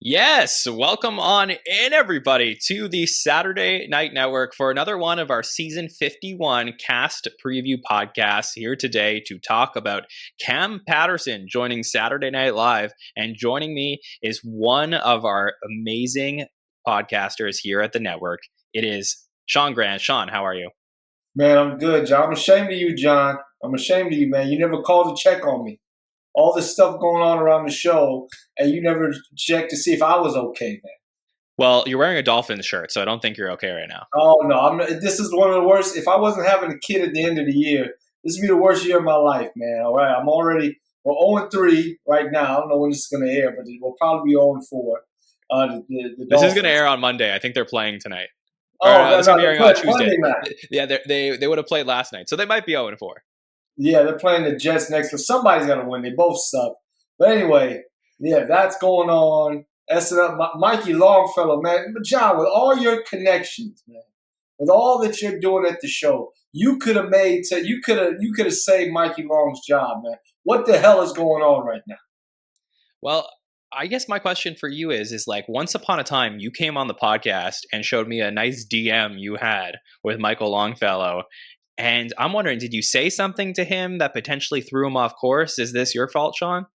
Yes, welcome on in, everybody, to the Saturday Night Network for another one of our season 51 cast preview podcasts here today to talk about Kam Patterson joining Saturday Night Live. And joining me is one of our amazing podcasters here at the network. It is Sean Grant. Sean, how are you? Man, I'm good, John. I'm ashamed of you, John. I'm ashamed of you, man. You never called to check on me. All this stuff going on around the show, and you never checked to see if I was okay, man. Well, you're wearing a Dolphins shirt, so I don't think you're okay right now. Oh no, this is one of the worst. If I wasn't having a kid at the end of the year, this would be the worst year of my life, man. All right, we're 0-3 right now. I don't know when this is going to air, but we'll probably be 0-4. The This is going to Dolphins. air on Monday. I think they're playing tonight. Or Oh no, this is going no, to be they're airing on playing Tuesday. Monday night. Yeah, they would have played last night, so they might be 0-4. Yeah, they're playing the Jets next, but somebody's got to win. They both suck. But anyway, yeah, that's going on. SNL, Mikey Longfellow, man. But John, with all your connections, man, with all that you're doing at the show, you could have saved Mikey Long's job, man. What the hell is going on right now? Well, I guess my question for you is like once upon a time you came on the podcast and showed me a nice DM you had with Michael Longfellow. And I'm wondering, did you say something to him that potentially threw him off course? Is this your fault, Sean?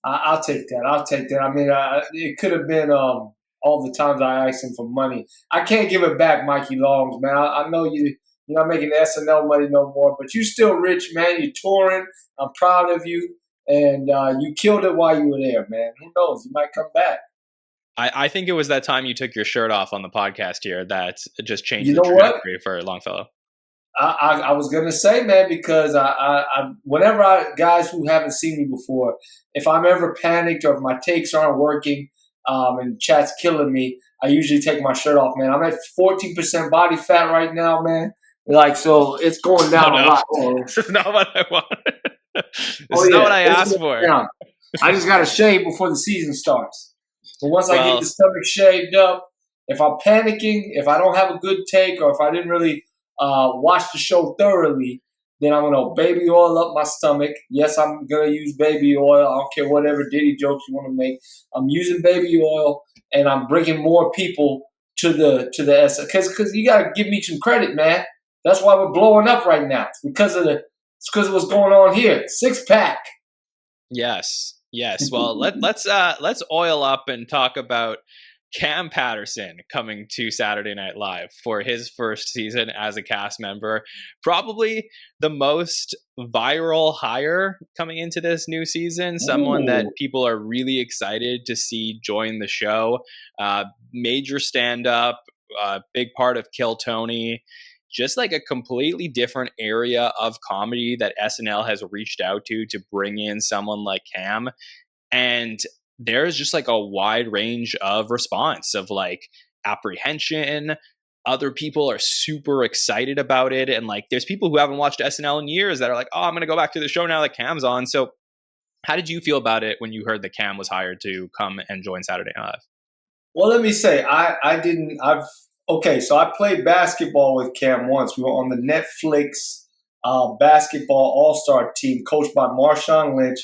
I'll take that. I'll take that. I mean, it could have been all the times I asked him for money. I can't give it back, Mikey Longs, man. I know you're not making SNL money no more, but you still rich, man. You're touring. I'm proud of you, and you killed it while you were there, man. Who knows? You might come back. I think it was that time you took your shirt off on the podcast here that just changed You the know what? trajectory for Longfellow. I was gonna say, man, because whenever guys who haven't seen me before, if I'm ever panicked or if my takes aren't working, and chat's killing me, I usually take my shirt off, man. I'm at 14% body fat right now, man. Like, so it's going Oh down a no, lot. this is not what I want. This Oh is not yeah, what I it's asked going for. down. I just got to shave before the season starts. But once I get Well, the stomach shaved up, if I'm panicking, if I don't have a good take, or if I didn't really watch the show thoroughly, then I'm gonna baby oil up my stomach. Yes, I'm gonna use baby oil. I don't care whatever Diddy jokes you want to make. I'm using baby oil, and I'm bringing more people to the S because you gotta give me some credit, man. That's why we're blowing up right now. It's because of what's going on here. Six pack. yes, yes. Well, let's oil up and talk about Kam Patterson coming to Saturday Night Live for his first season as a cast member. Probably the most viral hire coming into this new season. Someone that Ooh. people are really excited to see join the show. Major stand up, big part of Kill Tony. Just like a completely different area of comedy that SNL has reached out to bring in someone like Kam. And there's just like a wide range of response of like apprehension. Other people are super excited about it. And like there's people who haven't watched SNL in years that are like, oh, I'm going to go back to the show now that Cam's on. So how did you feel about it when you heard that Kam was hired to come and join Saturday Night Live? Well, let me say, I didn't. Okay. So I played basketball with Cam once. We were on the Netflix basketball All Star team, coached by Marshawn Lynch.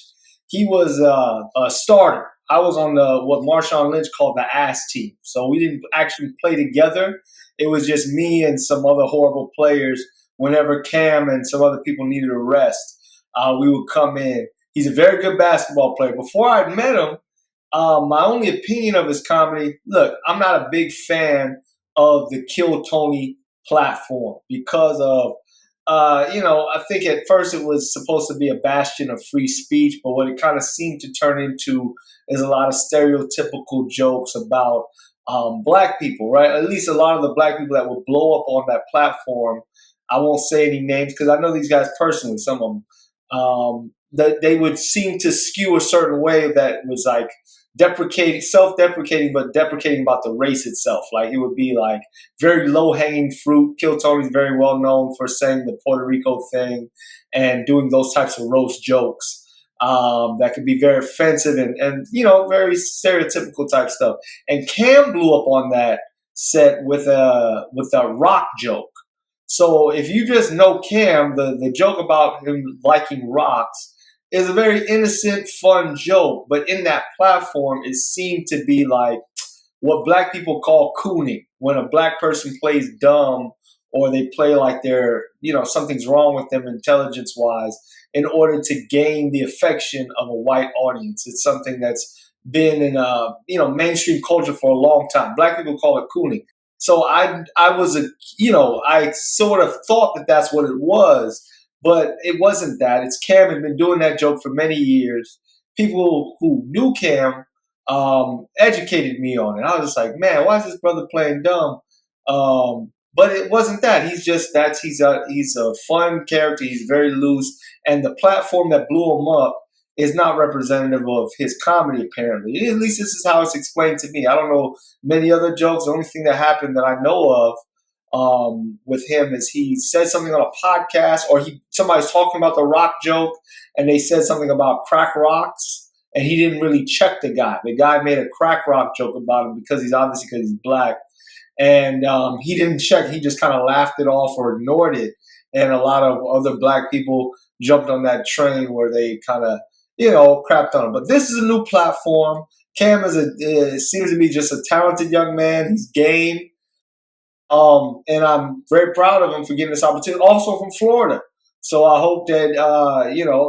He was a starter. I was on the what Marshawn Lynch called the ass team. So we didn't actually play together. It was just me and some other horrible players. Whenever Cam and some other people needed a rest, we would come in. He's a very good basketball player. Before I met him, my only opinion of his comedy, look, I'm not a big fan of the Kill Tony platform because of, I think at first it was supposed to be a bastion of free speech, but what it kind of seemed to turn into is a lot of stereotypical jokes about black people, right? At least a lot of the black people that would blow up on that platform. I won't say any names because I know these guys personally, some of them. That they would seem to skew a certain way that was like deprecating, self-deprecating, but deprecating about the race itself. Like it would be like very low-hanging fruit. Kill Tony's very well known for saying the Puerto Rico thing and doing those types of roast jokes that could be very offensive and very stereotypical type stuff. And Cam blew up on that set with a rock joke. So if you just know Cam, the joke about him liking rocks It's a very innocent, fun joke, but in that platform, it seemed to be like what black people call cooning. When a black person plays dumb or they play like they're, something's wrong with them intelligence wise in order to gain the affection of a white audience. It's something that's been in mainstream culture for a long time. Black people call it cooning. So I was I sort of thought that that's what it was, but it wasn't that. It's Cam had been doing that joke for many years. People who knew Cam educated me on it. I was just like, man, why is this brother playing dumb? But it wasn't that. He's a fun character. He's very loose, and the platform that blew him up is not representative of his comedy. Apparently, at least this is how it's explained to me. I don't know many other jokes. The only thing that happened that I know of with him is he said something on a podcast, or somebody's talking about the rock joke, and they said something about crack rocks, and he didn't really check the guy. The guy made a crack rock joke about him because he's black, and he didn't check. He just kind of laughed it off or ignored it, and a lot of other black people jumped on that train where they kind of crapped on him. But this is a new platform. Cam seems to be just a talented young man. He's game. And I'm very proud of him for getting this opportunity. Also from Florida, so I hope that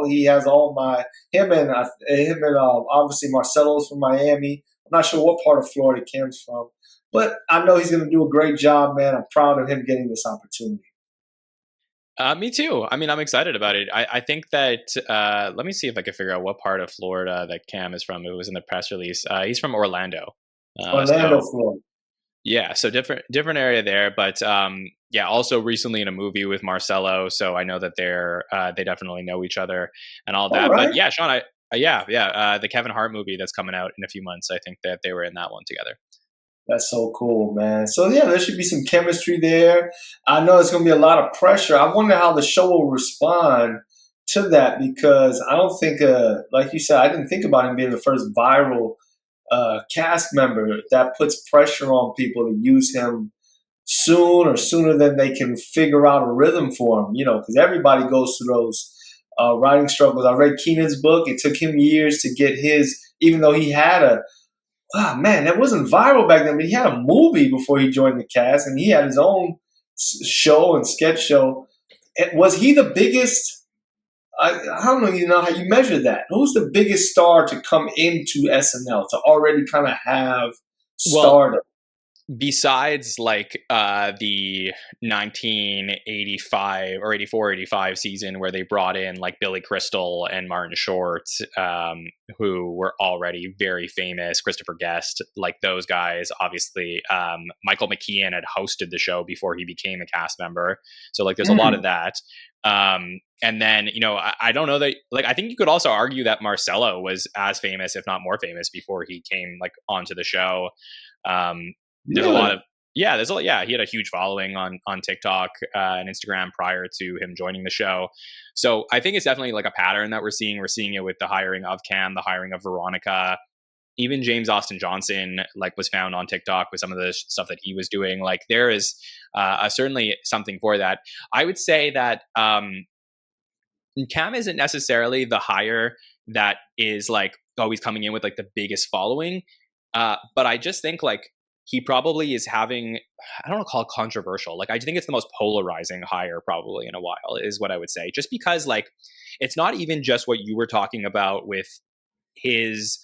he has all my him and obviously Marcelo's from Miami. I'm not sure what part of Florida Cam's from, but I know he's going to do a great job, man. I'm proud of him getting this opportunity. Me too. I mean, I'm excited about it. I think that, let me see if I can figure out what part of Florida that Cam is from. It was in the press release. He's from Orlando. Orlando, Florida. Yeah, so different area there, but yeah, also recently in a movie with Marcelo, so I know that they definitely know each other and all that. Right. But yeah, Sean, the Kevin Hart movie that's coming out in a few months, I think that they were in that one together. That's so cool, man. So yeah, there should be some chemistry there. I know it's going to be a lot of pressure. I wonder how the show will respond to that, because I don't think, like you said, I didn't think about him being the first viral cast member. That puts pressure on people to use him soon, or sooner than they can figure out a rhythm for him. Because everybody goes through those writing struggles. I read Keenan's book. It took him years to get his, even though he had man, that wasn't viral back then, but he had a movie before he joined the cast, and he had his own show and sketch show. Was he the biggest? I don't know, how you measure that. Who's the biggest star to come into SNL to already kind of have stardom? Besides like the 1985 or 84-85 season where they brought in like Billy Crystal and Martin Short, who were already very famous, Christopher Guest, like those guys. Obviously, Michael McKean had hosted the show before he became a cast member, so like there's a lot of that. And then, I don't know that, like, I think you could also argue that Marcelo was as famous, if not more famous, before he came like onto the show. There's a lot of, he had a huge following on TikTok and Instagram prior to him joining the show. So I think it's definitely like a pattern that we're seeing. We're seeing it with the hiring of Cam, the hiring of Veronica. Even James Austin Johnson, like, was found on TikTok with some of the stuff that he was doing. Like, there is certainly something for that. I would say that Cam isn't necessarily the hire that is like always coming in with like the biggest following. But I just think like he probably is having, I don't want to call it controversial. Like, I think it's the most polarizing hire probably in a while, is what I would say. Just because like, it's not even just what you were talking about with his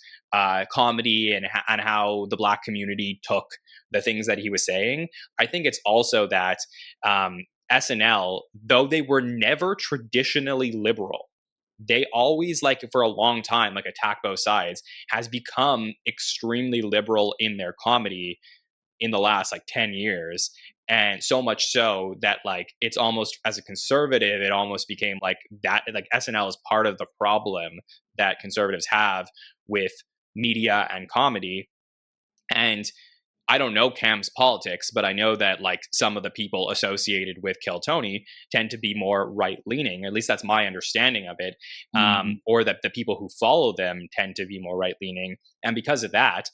comedy and how the Black community took the things that he was saying. I think it's also that SNL, though they were never traditionally liberal, they always, like, for a long time, like, attack both sides, has become extremely liberal in their comedy in the last like 10 years. And so much so that like, it's almost, as a conservative, it almost became like that, like SNL is part of the problem that conservatives have with media and comedy. And I don't know Cam's politics, but I know that like some of the people associated with Kill Tony tend to be more right leaning. At least that's my understanding of it. Or that the people who follow them tend to be more right leaning. And because of that,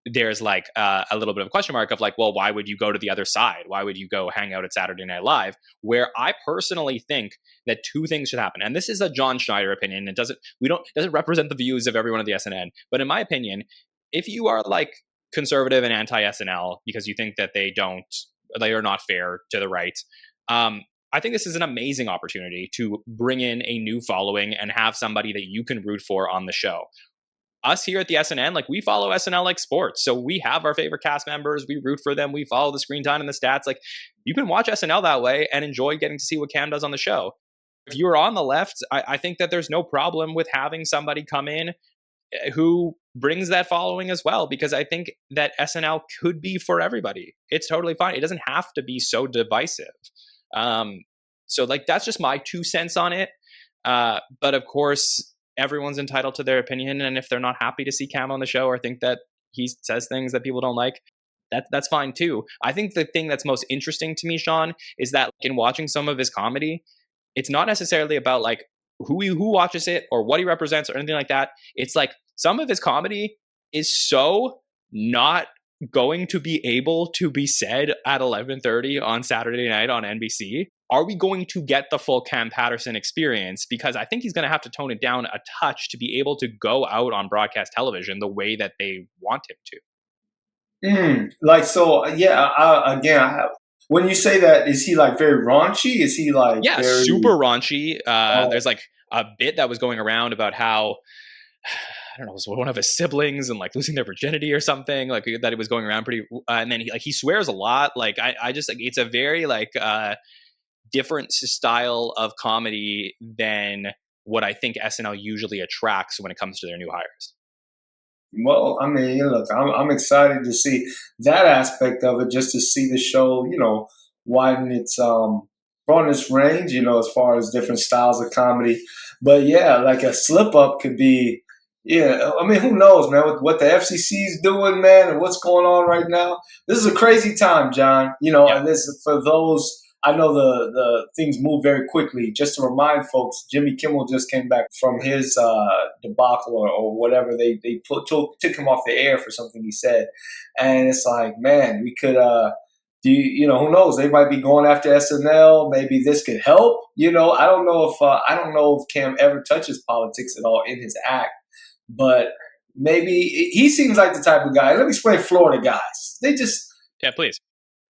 there's like a little bit of a question mark of like, well, why would you go to the other side? Why would you go hang out at Saturday Night Live? Where I personally think that two things should happen, and this is a John Schneider opinion. It doesn't represent the views of everyone at the SNN, but in my opinion, if you are like conservative and anti SNL because you think that they are not fair to the right, I think this is an amazing opportunity to bring in a new following and have somebody that you can root for on the show. Us here at the SNN, like we follow SNL like sports. So we have our favorite cast members. We root for them. We follow the screen time and the stats. Like you can watch SNL that way and enjoy getting to see what Cam does on the show. If you're on the left, I think that there's no problem with having somebody come in who brings that following as well, because I think that SNL could be for everybody. It's totally fine. It doesn't have to be so divisive. So like that's just my 2 cents on it. But of course, everyone's entitled to their opinion, and if they're not happy to see Cam on the show or think that he says things that people don't like, that's fine too. I think the thing that's most interesting to me, Sean, is that in watching some of his comedy, it's not necessarily about like who watches it or what he represents or anything like that. It's like some of his comedy is so not going to be able to be said at 11:30 on Saturday night on NBC. Are we going to get the full Kam Patterson experience? Because I think he's going to have to tone it down a touch to be able to go out on broadcast television the way that they want him to. Like, so, yeah, when you say that, is he like very raunchy? Is he like very super raunchy? There's like a bit that was going around about how I don't know, it was one of his siblings and like losing their virginity or something like that. It was going around pretty, and then he swears a lot. Like I just like it's a very like different style of comedy than what I think SNL usually attracts when it comes to their new hires. Well, I mean, look, I'm excited to see that aspect of it, just to see the show, widen its broaden its range, as far as different styles of comedy. But yeah, like a slip up could be, yeah. I mean, who knows, man? With what the FCC is doing, man, and what's going on right now, this is a crazy time, John. And this for those. I know the things move very quickly. Just to remind folks, Jimmy Kimmel just came back from his debacle or whatever. They took him off the air for something he said, and it's like, man, we could. Who knows? They might be going after SNL. Maybe this could help. I don't know if Cam ever touches politics at all in his act, but maybe he seems like the type of guy. Let me explain Florida guys. They just please.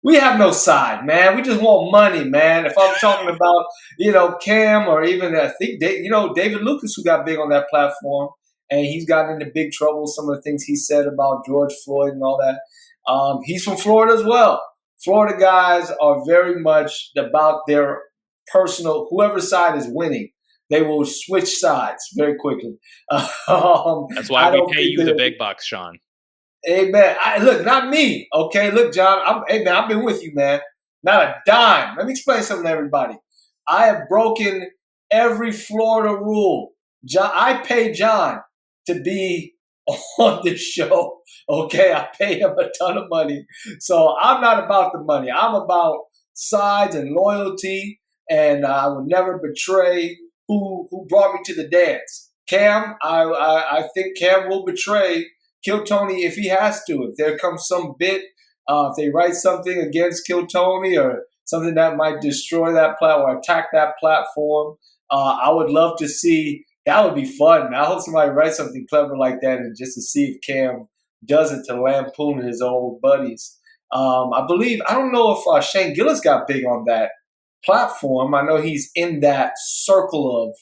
We have no side, man. We just want money, man. If I'm talking about, Cam or even I think, David Lucas, who got big on that platform, and he's gotten into big trouble. Some of the things he said about George Floyd and all that. He's from Florida as well. Florida guys are very much about their personal, whoever side is winning, they will switch sides very quickly. That's why we pay you the big bucks, Sean. Amen. Look, not me. Okay, look, John. I've been with you, man. Not a dime. Let me explain something to everybody. I have broken every Florida rule. John, I pay John to be on this show. Okay, I pay him a ton of money. So I'm not about the money. I'm about sides and loyalty, and I will never betray who brought me to the dance. Cam, I think Cam will betray Kill Tony if he has to. If there comes some bit, if they write something against Kill Tony or something that might destroy that platform or attack that platform, I would love to see. That would be fun, man. I hope somebody writes something clever like that, and just to see if Cam does it to lampoon his old buddies. I don't know if Shane Gillis got big on that platform. I know he's in that circle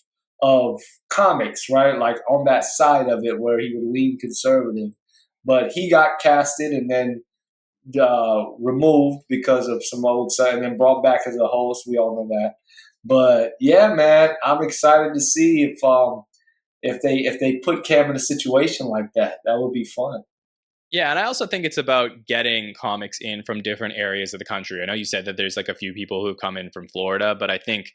of comics, right? Like on that side of it where he would lean conservative. But he got casted and then removed because of some old side and then brought back as a host. We all know that. But yeah, man, I'm excited to see if they put Cam in a situation like that. That would be fun. Yeah, and I also think it's about getting comics in from different areas of the country. I know you said that there's like a few people who come in from Florida, but I think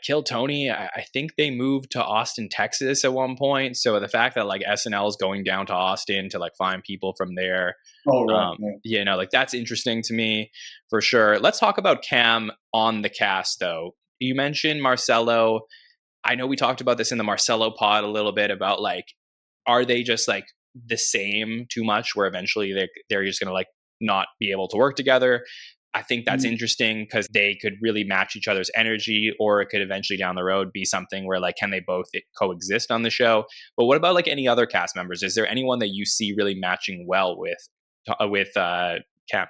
Kill Tony, I think they moved to Austin, Texas at one point. So the fact that like SNL is going down to Austin to like find people from there, like that's interesting to me for sure. Let's talk about Cam on the cast though. You mentioned Marcelo. I know we talked about this in the Marcelo pod a little bit about like, are they just like the same too much, where eventually they're just going to like not be able to work together. I think that's interesting because they could really match each other's energy, or it could eventually down the road be something where like, can they both coexist on the show? But what about like any other cast members? Is there anyone that you see really matching well with Cam?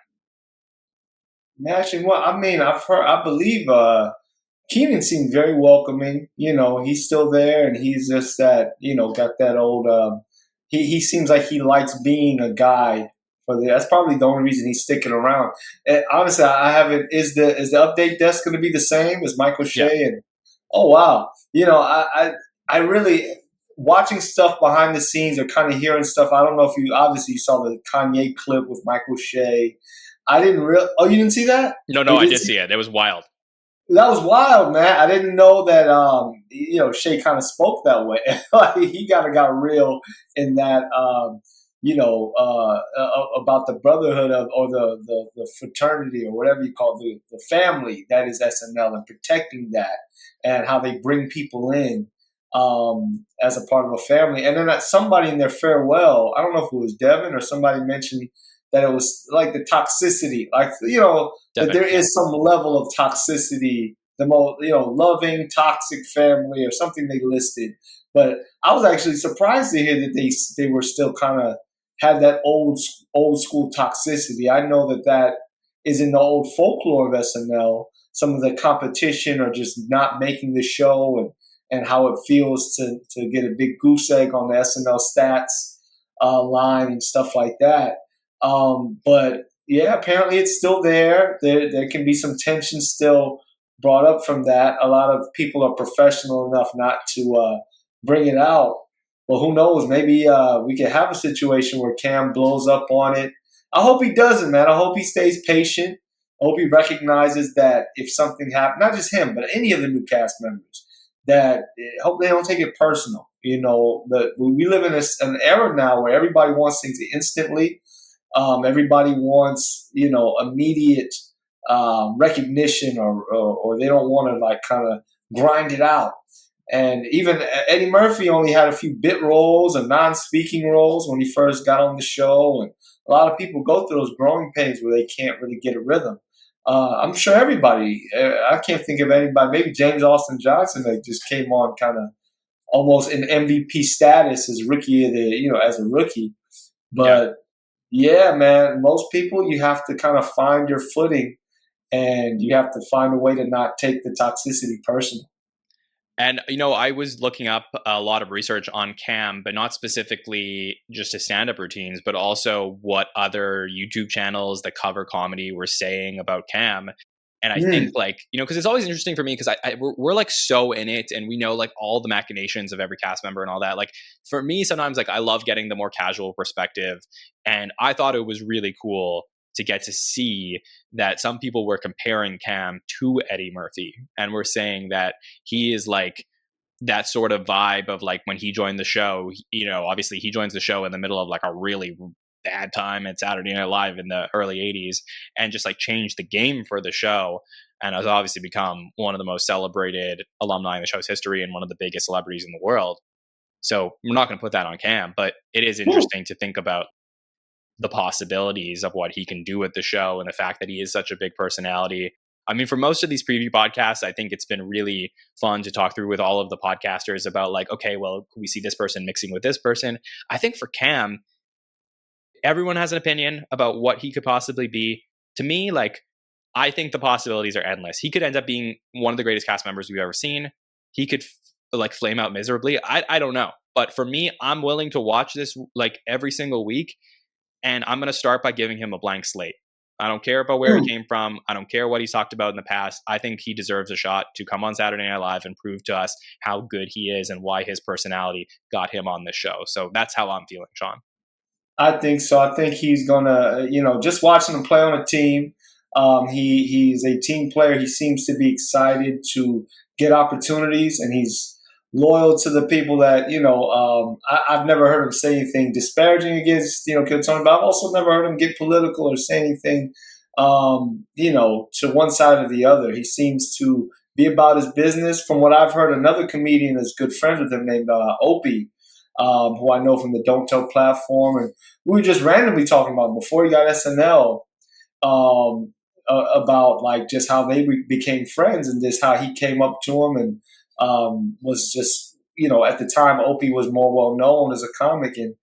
Matching what? I mean, I believe Keenan seemed very welcoming. He's still there, and he's just that, got that old. He seems like he likes being a guide for the. That's probably the only reason he's sticking around. And honestly, I haven't. Is the update desk going to be the same as Michael Yeah. Shea? And oh wow, I really watching stuff behind the scenes or kind of hearing stuff. I don't know if you saw the Kanye clip with Michael Shea. I didn't real. Oh, you didn't see that? No, I did see it. It was wild. That was wild, man. I didn't know that. Shay kind of spoke that way. Like he got real in that. About the brotherhood of, or the fraternity, or whatever you call it, the family that is SNL, and protecting that, and how they bring people in as a part of a family. And then somebody in their farewell, I don't know if it was Devin or somebody mentioned that it was like the toxicity, like that there is some level of toxicity, the most loving toxic family or something they listed. But I was actually surprised to hear that they were still kind of had that old school toxicity. I know that is in the old folklore of SNL. Some of the competition or just not making the show, and how it feels to get a big goose egg on the SNL stats line and stuff like that. But yeah, apparently it's still there. There can be some tension still brought up from that. A lot of people are professional enough not to bring it out. Well, who knows? Maybe we can have a situation where Cam blows up on it. I hope he doesn't, man. I hope he stays patient. I hope he recognizes that if something happens, not just him, but any of the new cast members, that hope they don't take it personal. That we live in an era now where everybody wants things instantly. Everybody wants, immediate recognition, or they don't want to like kind of grind it out. And even Eddie Murphy only had a few bit roles and non-speaking roles when he first got on the show. And a lot of people go through those growing pains where they can't really get a rhythm. I'm sure everybody, I can't think of anybody, maybe James Austin Johnson, that just came on kind of almost in MVP status as rookie of the, as a rookie. But yeah, man, most people, you have to kind of find your footing, and you have to find a way to not take the toxicity personal. And, I was looking up a lot of research on Cam, but not specifically just his stand-up routines, but also what other YouTube channels that cover comedy were saying about Cam. And I think because it's always interesting for me because we're like so in it, and we know like all the machinations of every cast member and all that. Like for me, sometimes like I love getting the more casual perspective, and I thought it was really cool to get to see that some people were comparing Cam to Eddie Murphy, and were saying that he is like that sort of vibe of like when he joined the show. Obviously he joins the show in the middle of like a really bad time at Saturday Night Live in the early 80s, and just like changed the game for the show, and has obviously become one of the most celebrated alumni in the show's history and one of the biggest celebrities in the world. So we're not going to put that on Cam, but it is interesting to think about the possibilities of what he can do with the show, and the fact that he is such a big personality. I mean, for most of these preview podcasts, I think it's been really fun to talk through with all of the podcasters about like, okay, well, we see this person mixing with this person. I think for Cam, everyone has an opinion about what he could possibly be. To me, like, I think the possibilities are endless. He could end up being one of the greatest cast members we've ever seen. He could like flame out miserably. I don't know. But for me, I'm willing to watch this like every single week. And I'm going to start by giving him a blank slate. I don't care about where he came from. I don't care what he's talked about in the past. I think he deserves a shot to come on Saturday Night Live and prove to us how good he is and why his personality got him on this show. So that's how I'm feeling, Sean. I think so. I think he's gonna, just watching him play on a team. He's a team player. He seems to be excited to get opportunities, and he's loyal to the people that I've never heard him say anything disparaging against Kill Tony, but I've also never heard him get political or say anything to one side or the other. He seems to be about his business. From what I've heard, another comedian that's good friends with him named Opie. who I know from the Don't Tell platform, and we were just randomly talking about before he got SNL, about like just how they became friends and just how he came up to him and was just, at the time Opie was more well known as a comic, and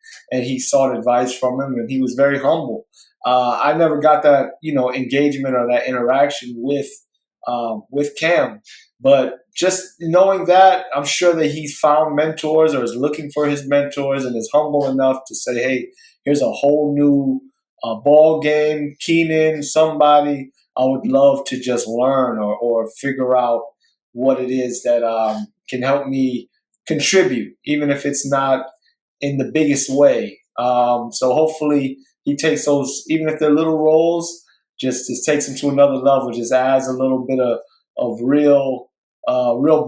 he sought advice from him, and he was very humble. I never got that engagement or that interaction with Cam, but just knowing that, I'm sure that he's found mentors or is looking for his mentors and is humble enough to say, hey, here's a whole new ball game. Keenan, somebody I would love to just learn or figure out what it is that can help me contribute, even if it's not in the biggest way. So hopefully he takes those, even if they're little roles, just takes them to another level, just adds a little bit of real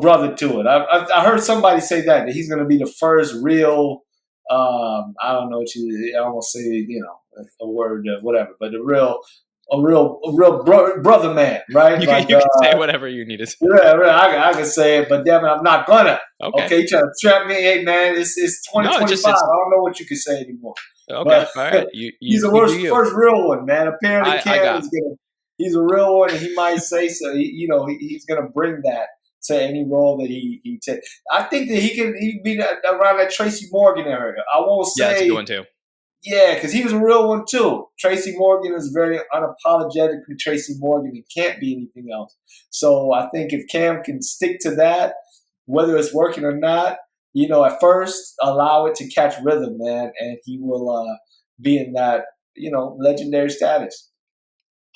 brother to it. I heard somebody say that he's going to be the first real, I don't know what I won't say, a word, whatever, but a real brother man, right? You can say whatever you need to say. Yeah, I can say it, but damn it, I'm not gonna. Okay, you trying to trap me? Hey, man, it's 2025. I don't know what you can say anymore. Okay, but, all right. He's the first real one, man. Apparently, Cam is gonna. He's a real one, and he might say so. He's gonna bring that to any role that he takes. I think that he'd be around that Tracy Morgan area. I won't say. Yeah, that's a good one too. Yeah, because he was a real one too. Tracy Morgan is very unapologetically Tracy Morgan. He can't be anything else. So I think if Cam can stick to that, whether it's working or not, at first allow it to catch rhythm, man, and he will be in that, legendary status.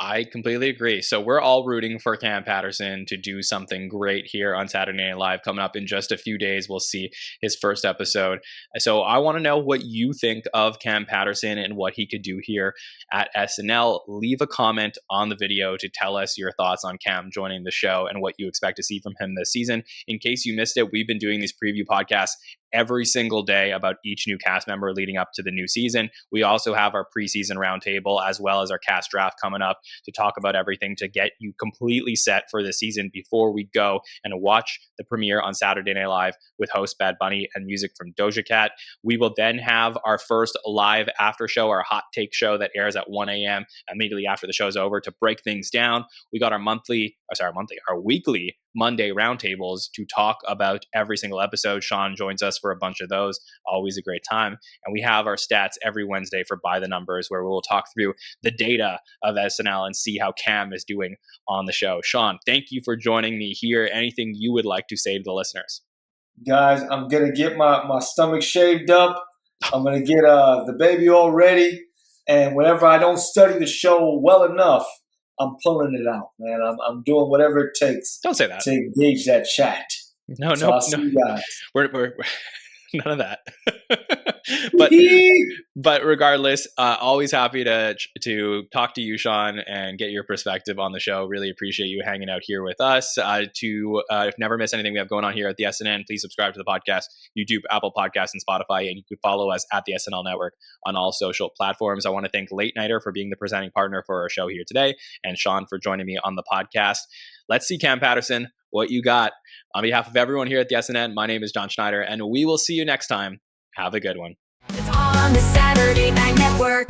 I completely agree. So we're all rooting for Kam Patterson to do something great here on Saturday Night Live. Coming up in just a few days, we'll see his first episode. So I want to know what you think of Kam Patterson and what he could do here at SNL. Leave a comment on the video to tell us your thoughts on Kam joining the show and what you expect to see from him this season. In case you missed it, we've been doing these preview podcasts every single day about each new cast member leading up to the new season. We also have our preseason roundtable as well as our cast draft coming up to talk about everything to get you completely set for the season before we go and watch the premiere on Saturday Night Live with host Bad Bunny and music from Doja Cat. We will then have our first live after show, our hot take show that airs at 1 a.m. immediately after the show's over to break things down. We got our weekly Monday roundtables to talk about every single episode. Sean joins us for a bunch of those. Always a great time. And we have our stats every Wednesday for By the Numbers, where we will talk through the data of SNL and see how Kam is doing on the show. Sean, thank you for joining me here. Anything you would like to say to the listeners? Guys, I'm going to get my stomach shaved up. I'm going to get the baby all ready. And whenever I don't study the show well enough, I'm pulling it out, man. I'm doing whatever it takes. Don't say that. To engage that chat. No. I'll see you guys. We're none of that. but regardless, always happy to talk to you, Sean, and get your perspective on the show. Really appreciate you hanging out here with us. To never miss anything we have going on here at the SNN, please subscribe to the podcast, YouTube, Apple Podcasts, and Spotify, and you can follow us at the SNL Network on all social platforms. I want to thank Late Nighter for being the presenting partner for our show here today, and Sean for joining me on the podcast. Let's see, Kam Patterson, what you got. On behalf of everyone here at the SNN, my name is John Schneider, and we will see you next time. Have a good one. It's on the Saturday Night Network.